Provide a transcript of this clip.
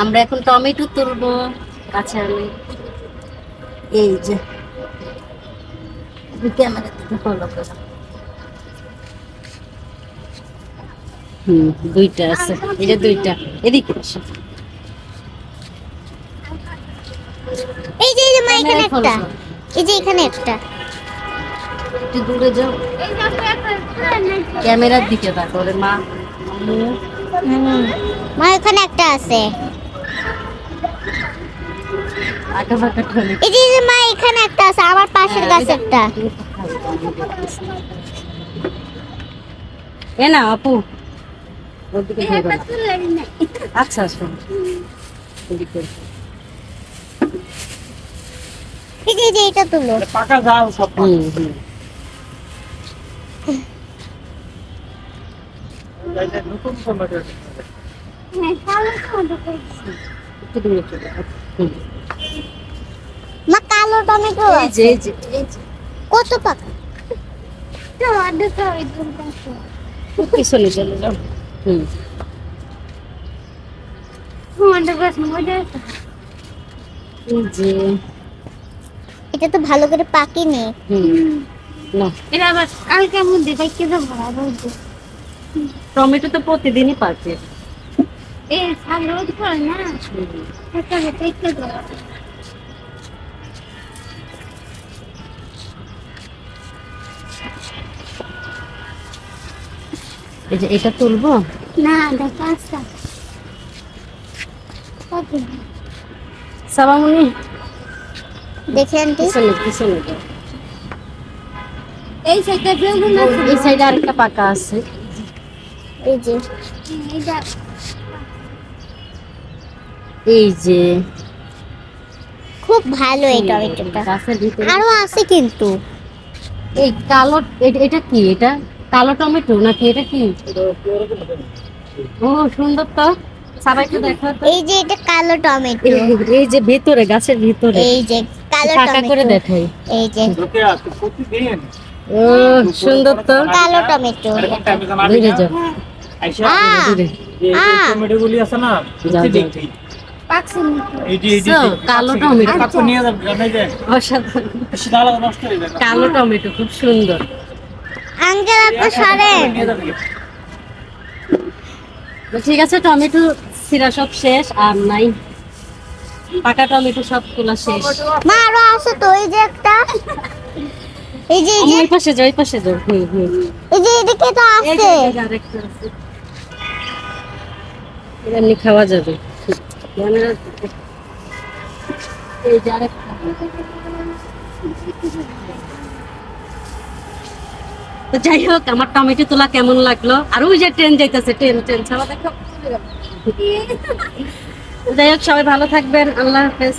আমরা এখন টমেটো তুলবো। কাছে আমি এই যে ক্যামেরা থেকে ফলো করো। দুইটা আছে, এই যে দুইটা। এদিকে আসো। এই যে মা এখানে একটা, এই যে এখানে একটা। একটু দূরে যাও, ক্যামেরার দিকে দেখো রে মা। মা এখানে একটা আছে। আঁকা ফাঁকা ঠলে এই যে মা এখানে একটা আছে, আমার পাশের গাছে একটা। এ না আপু, ওদিকে ধরো না। আচ্ছা শোন, এদিকে এই যে এটা তুলো। পাকা জাল সব নতুন টমেটো। একটু দূরে চলে যাও। মা কালো টমেটো এই যে এই যে এই যে কত পাকা? পিছনে চলে যাও। এই যে এটা তো ভালো করে পাকেনি। না, এটা আবার কালকে মধ্যে পাইকে দেবো আবার। টমেটো তো প্রতিদিনই পাকে। এই ভালো করে না, এটা পাইকে দেবো। এই যে এটা তুলবো না দেখা আসা সাবামনি। দেখে আন্টি, পিছনে পিছনে যাও। এই সাইডে বেগুন আছে, এই সাইডে আরেকটা পাকা আছে। এই যে এইটা এই যে খুব ভালো এই টমেটোটা। গাছের ভিতরে আরো আছে কিন্তু। এই কালো এটা কি? এটা কালো টমেটো নাকি এটা কি? ও সুন্দর তো, সবাইকে দেখো তো। এই যে এটা কালো টমেটো, এই যে ভিতরে গাছের ভিতরে এই যে কালো পাকা করে টমেটো, দেখাই। এই যে লোকে আছে প্রতিদিন ও সুন্দর তো। কালো টমেটো। এরকম টাইমে জানা দূরে যাও, আইসা দূরে। এই টমেটো গুলি আছে না প্রতিদিন পাকছে এই যে So, কালো টমেটো। কাকু নিয়ে যাবে জানাই দেন অসাধারণ। বেশি ডালা নষ্ট হয়ে যাবে কালো টমেটো খুব সুন্দর। আঙ্কেল আপনি সরেন। নিয়ে যাবে তো ঠিক আছে, টমেটো ছিঁড়া সব শেষ, আর নাই। পাকা টমেটো সব তোলা শেষ। মা আরো আছে তো, এই যে একটা, এই যে ওই পাশে যাও, ওই পাশে যাও। এই যে এদিকে তো এই আছে। যে আরেকটা আছে। এটা এমনি খাওয়া যাবে। ক্যামেরা এই যে আরেকটা। তো যাই হোক, আমার টমেটো তোলা কেমন লাগলো? আর ওই যে ট্রেন যাইতেছে, ট্রেন ট্রেন ছাড়া দেখো। যাই হোক, সবাই ভালো থাকবেন, আল্লাহ হাফেজ।